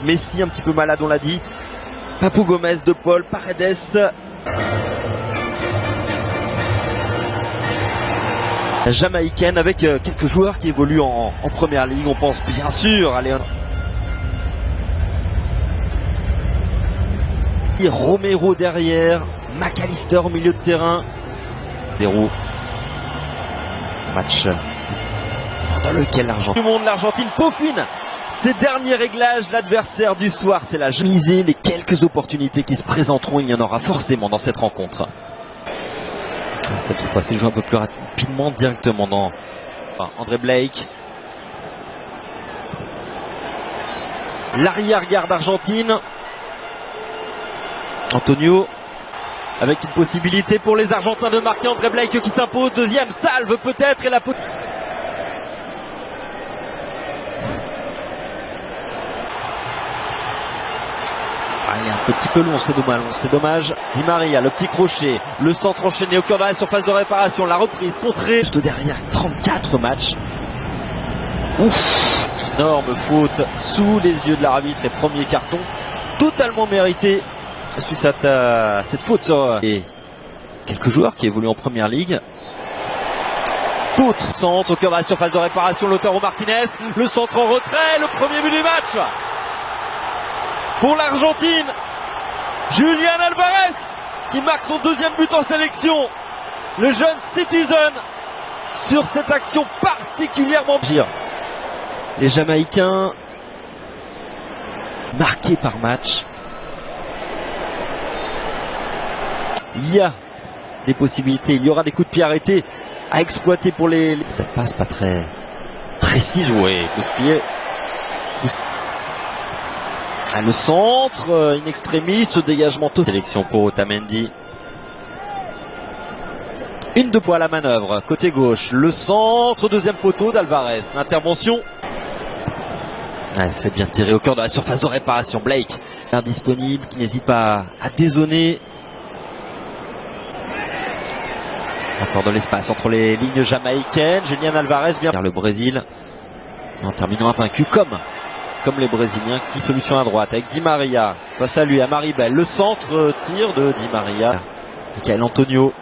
Messi un petit peu malade, on l'a dit. Papou Gomez, De Paul, Paredes. Jamaïcaine avec quelques joueurs qui évoluent en première ligue. On pense bien sûr à Léon. Romero derrière, McAllister au milieu de terrain. Déroule. Match dans lequel l'Argentine peaufine ses derniers réglages. L'adversaire du soir, c'est la misée. Les quelques opportunités qui se présenteront, il y en aura forcément dans cette rencontre. Cette fois, c'est joué un peu plus rapidement, directement dans André Blake. L'arrière-garde argentine. Antonio. Avec une possibilité pour les Argentins de marquer. André Blake qui s'impose. Deuxième salve peut-être. Et la il est un petit peu long, c'est dommage. Di Maria, le petit crochet, le centre enchaîné au cœur de la surface de réparation, la reprise contrée. Juste derrière, 34 matchs. Ouf, énorme faute sous les yeux de l'arbitre et premier carton totalement mérité suite à cette faute sur et quelques joueurs qui évoluent en première ligue. D'autres centres au cœur de la surface de réparation, Lautaro Martinez, le centre en retrait, le premier but du match. Pour l'Argentine, Julián Álvarez qui marque son deuxième but en sélection. Le jeune Citizen sur cette action particulièrement pire. Les Jamaïcains marqués par match. Il y a des possibilités, il y aura des coups de pied arrêtés à exploiter pour les... Ça passe pas très précis joué. Bousculier. Le centre, in extremis, ce dégagement tout. Sélection pour Otamendi. Une de poids à la manœuvre, côté gauche. Le centre, deuxième poteau d'Alvarez. L'intervention. C'est bien tiré au cœur de la surface de réparation. Blake, disponible, qui n'hésite pas à dézonner. Encore de l'espace entre les lignes jamaïcaines. Julián Álvarez bien vers le Brésil. En terminant invaincu comme les Brésiliens. Qui solution à droite avec Di Maria face à lui, à Maribel. Le centre tir de Di Maria. Michael Antonio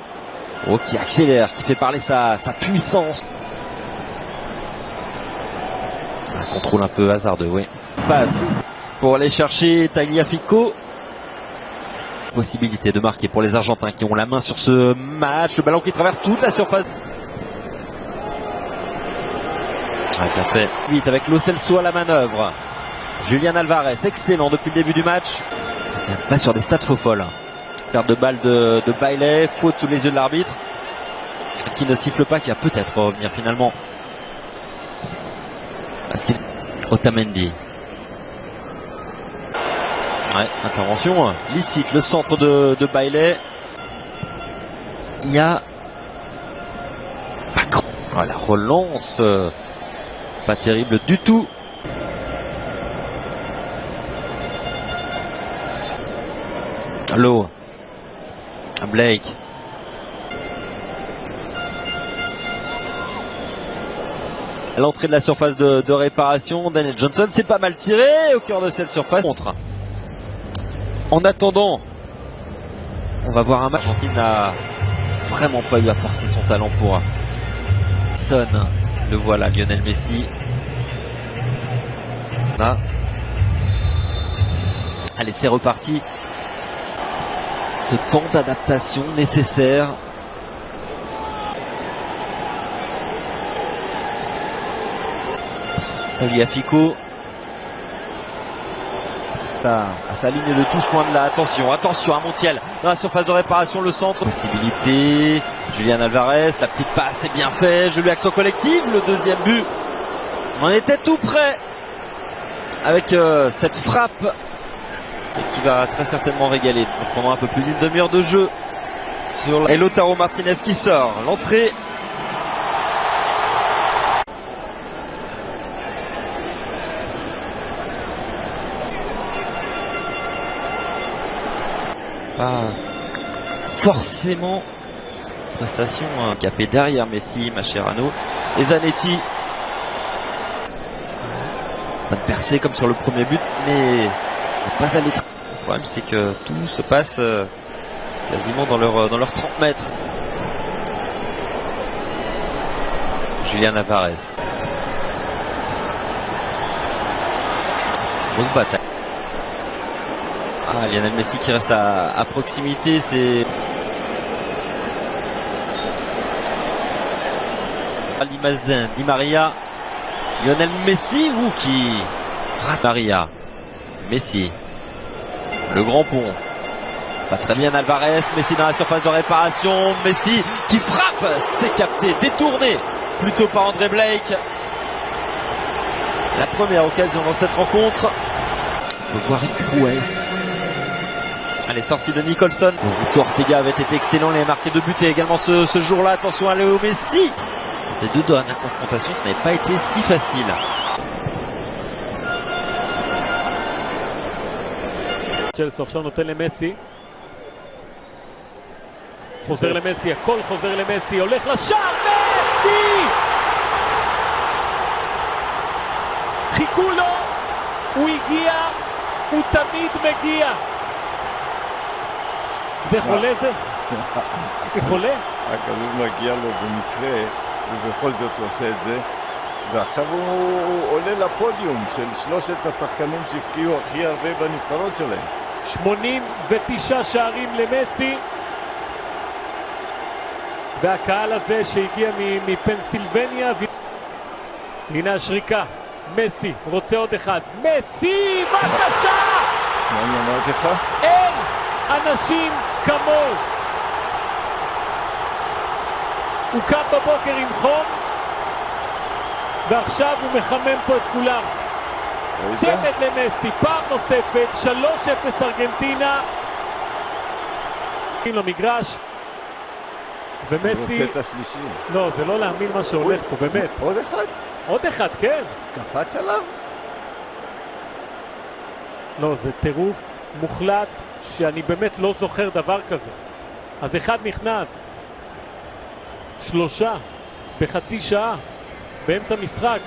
qui accélère, qui fait parler sa puissance. Un contrôle un peu hasardeux, oui. Passe pour aller chercher Tagliafico. Possibilité de marquer pour les Argentins qui ont la main sur ce match. Le ballon qui traverse toute la surface. Bien fait. 8 avec Lo Celso à la manœuvre. Julián Álvarez, excellent depuis le début du match. Pas sur des stats faux folles. Perte de balle de Bailey, faute sous les yeux de l'arbitre. Qui ne siffle pas, qui va peut-être revenir finalement. Otamendi. Ouais, intervention licite, le centre de Bailey. Il y a la relance pas terrible du tout. Allo Blake. À l'entrée de la surface de réparation, Daniel Johnson, c'est pas mal tiré au cœur de cette surface. En attendant, on va voir un match. L'Argentine n'a vraiment pas eu à forcer son talent pour Son. Le voilà, Lionel Messi. Là. Allez, c'est reparti. Ce temps d'adaptation nécessaire. Tagliafico. À sa ligne de touche loin de là. Attention à Montiel dans la surface de réparation, le centre. Possibilité. Julián Álvarez, la petite passe, c'est bien fait. Joli action collective, le deuxième but. On en était tout près avec cette frappe qui va très certainement régaler pendant un peu plus d'une demi-heure de jeu. Et Lautaro Martinez qui sort. L'entrée. Pas forcément prestation capée derrière Messi, Mascherano et Zanetti. Pas de percée comme sur le premier but, mais ça n'est pas allé très. Le problème, c'est que tout se passe quasiment dans leurs 30 mètres. Julian Alvarez. Grosse bataille. Ah, Lionel Messi qui reste à proximité, c'est Limazin, Di Maria, Lionel Messi ou qui rate Maria. Messi, le grand pont, pas très bien Alvarez, Messi dans la surface de réparation, Messi qui frappe, c'est capté, détourné plutôt par André Blake. La première occasion dans cette rencontre. On peut voir une prouesse. Les sorties de Nicholson. Victor Ortega avait été excellent, il a marqué 2 buts et également ce jour-là. Attention à Léo Messi. C'était 2 doigts de la confrontation, ça n'avait pas été si facile. צ'לסי עכשיו נותן למסי, חוזר למסי, הכל חוזר למסי, הולך לשער, מסי! חיכו לו, הוא הגיע, הוא תמיד מגיע. זה חולה זה? הוא חולה? הכדור מגיע לו במקרה, ובכל זאת הוא עושה את זה, ועכשיו הוא עולה לפודיום של 3 השחקנים שהפקיעו הכי הרבה בנבחרות שלהם. 89 שערים למסי, והקהל הזה שהגיע מפנסילבניה. הנה השריקה, מסי רוצה עוד אחד, מסי בבקשה! מה אני אמרתי לך? אין אנשים כמוהו. הוא קם בבוקר עם חום, ועכשיו הוא מחמם פה את כולם. צמד למסי, פעם נוספת, 3-0 ארגנטינה. למגרש, ומסי... הוא רוצה את השלישי. לא, זה לא להאמין מה שהולך פה, באמת. עוד אחד? עוד אחד, כן. קפץ עליו? לא, זה טירוף מוחלט שאני באמת לא זוכר דבר כזה. אז אחד נכנס, 3 בחצי שעה, באמצע משחק.